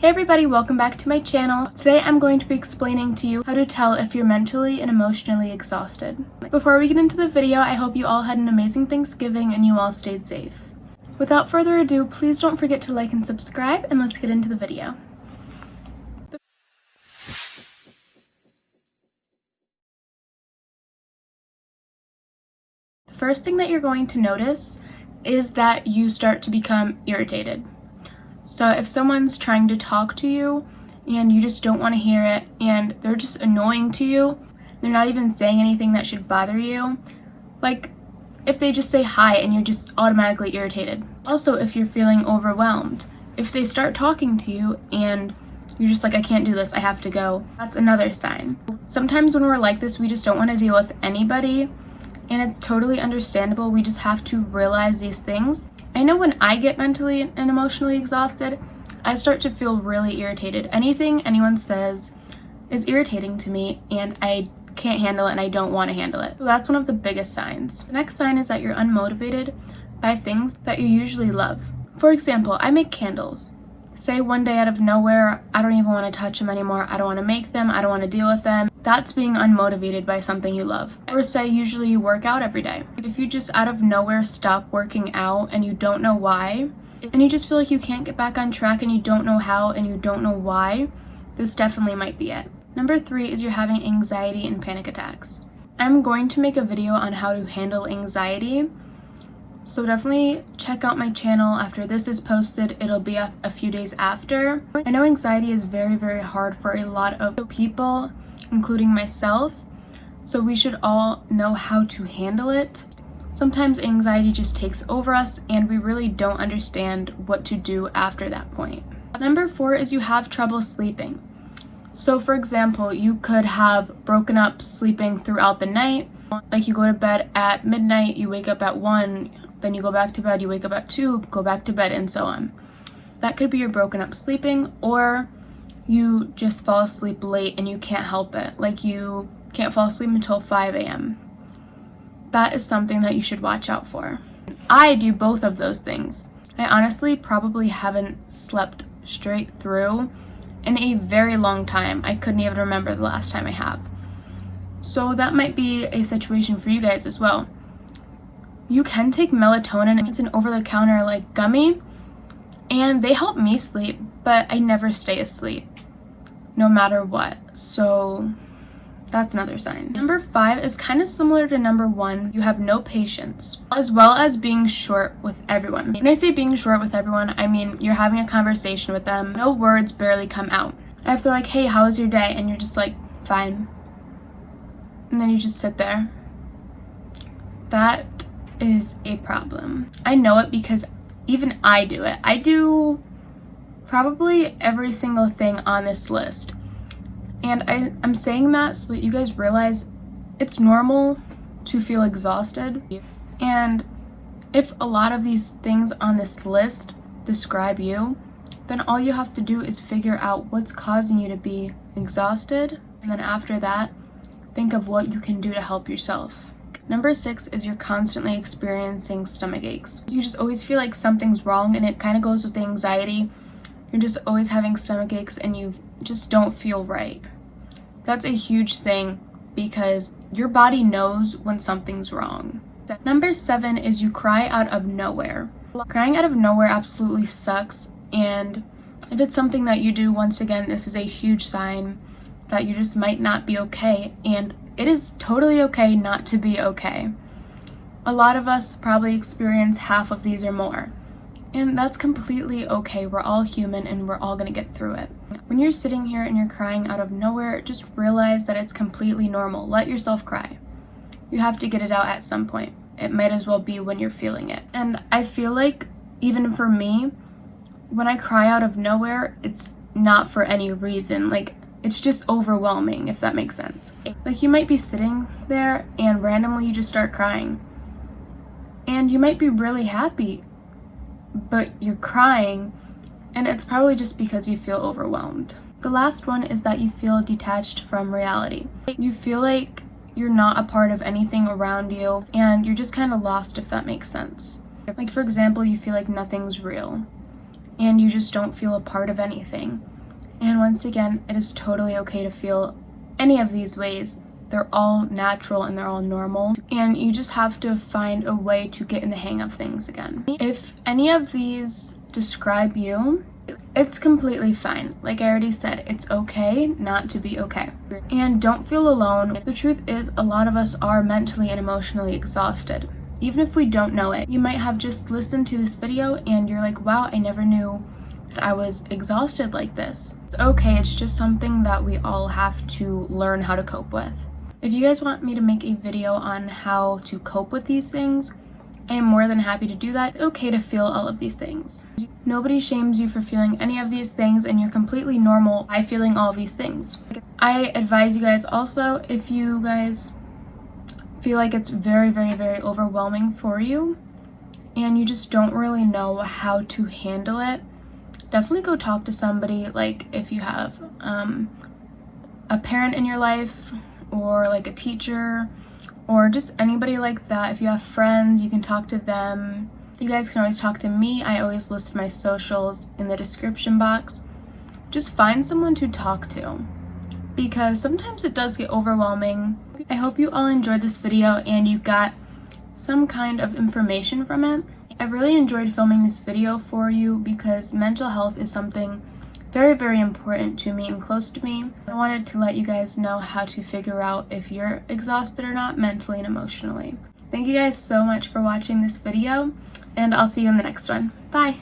Hey everybody, welcome back to my channel. Today I'm going to be explaining to you how to tell if you're mentally and emotionally exhausted. Before we get into the video, I hope you all had an amazing Thanksgiving and you all stayed safe. Without further ado, please don't forget to like and subscribe, and let's get into the video. The first thing that you're going to notice is that you start to become irritated. So if someone's trying to talk to you and you just don't want to hear it and they're just annoying to you, they're not even saying anything that should bother you, like if they just say hi and you're just automatically irritated. Also, if you're feeling overwhelmed, if they start talking to you and you're just like, I can't do this, I have to go, that's another sign. Sometimes when we're like this, we just don't want to deal with anybody, and it's totally understandable. We just have to realize these things. I know when I get mentally and emotionally exhausted, I start to feel really irritated. Anything anyone says is irritating to me and I can't handle it and I don't want to handle it. So that's one of the biggest signs. The next sign is that you're unmotivated by things that you usually love. For example, I make candles. Say one day out of nowhere, I don't even want to touch them anymore. I don't want to make them. I don't want to deal with them. That's being unmotivated by something you love. Or say usually you work out every day. If you just out of nowhere stop working out and you don't know why, and you just feel like you can't get back on track and you don't know how and you don't know why, this definitely might be it. Number 3 is you're having anxiety and panic attacks. I'm going to make a video on how to handle anxiety, so definitely check out my channel after this is posted. It'll be up a few days after. I know anxiety is very, very hard for a lot of people, including myself, so we should all know how to handle it. Sometimes anxiety just takes over us and we really don't understand what to do after that point. Number 4 is you have trouble sleeping. So for example, you could have broken up sleeping throughout the night. Like you go to bed at midnight, you wake up at 1, then you go back to bed, you wake up at 2, go back to bed, and so on. That could be your broken up sleeping, or you just fall asleep late and you can't help it. Like you can't fall asleep until 5 a.m. That is something that you should watch out for. I do both of those things. I honestly probably haven't slept straight through in a very long time. I couldn't even remember the last time I have. So that might be a situation for you guys as well. You can take melatonin. It's an over-the-counter like gummy, and they help me sleep, but I never stay asleep no matter what. So that's another sign. Number 5 is kind of similar to number 1. You have no patience, as well as being short with everyone. When I say being short with everyone, I mean you're having a conversation with them, no words barely come out. If they're like, hey, how was your day? And you're just like, fine. And then you just sit there. That is a problem. I know it because even I do it. I do probably every single thing on this list. And I'm saying that so that you guys realize it's normal to feel exhausted. And if a lot of these things on this list describe you, then all you have to do is figure out what's causing you to be exhausted. And then after that, think of what you can do to help yourself. Number 6 is you're constantly experiencing stomach aches. You just always feel like something's wrong, and it kind of goes with the anxiety. You're just always having stomach aches and you just don't feel right. That's a huge thing because your body knows when something's wrong. Number 7 is you cry out of nowhere. Crying out of nowhere absolutely sucks, and if it's something that you do, once again, this is a huge sign that you just might not be okay, and it is totally okay not to be okay. A lot of us probably experience half of these or more, and that's completely okay. We're all human and we're all gonna get through it. When you're sitting here and you're crying out of nowhere, just realize that it's completely normal. Let yourself cry. You have to get it out at some point. It might as well be when you're feeling it. And I feel like even for me, when I cry out of nowhere, it's not for any reason. Like, it's just overwhelming, if that makes sense. Like you might be sitting there and randomly you just start crying. And you might be really happy, but you're crying, and it's probably just because you feel overwhelmed. The last one is that you feel detached from reality. You feel like you're not a part of anything around you, and you're just kind of lost, if that makes sense. Like for example, you feel like nothing's real. and you just don't feel a part of anything. And once again, it is totally okay to feel any of these ways. They're all natural and they're all normal, and you just have to find a way to get in the hang of things again. If any of these describe you, it's completely fine. Like I already said, it's okay not to be okay. And don't feel alone. The truth is, a lot of us are mentally and emotionally exhausted. Even if we don't know it, you might have just listened to this video and you're like, wow, I never knew that I was exhausted like this. It's okay, it's just something that we all have to learn how to cope with. If you guys want me to make a video on how to cope with these things, I am more than happy to do that. It's okay to feel all of these things. Nobody shames you for feeling any of these things, and you're completely normal by feeling all of these things. I advise you guys also, if you guys feel like it's very, very, very overwhelming for you, and you just don't really know how to handle it, definitely go talk to somebody. Like if you have a parent in your life, or like a teacher, or just anybody like that. If you have friends, you can talk to them. You guys can always talk to me. I always list my socials in the description box. Just find someone to talk to, because sometimes it does get overwhelming. I hope you all enjoyed this video and you got some kind of information from it. I really enjoyed filming this video for you because mental health is something very, very important to me and close to me. I wanted to let you guys know how to figure out if you're exhausted or not, mentally and emotionally. Thank you guys so much for watching this video, and I'll see you in the next one. Bye!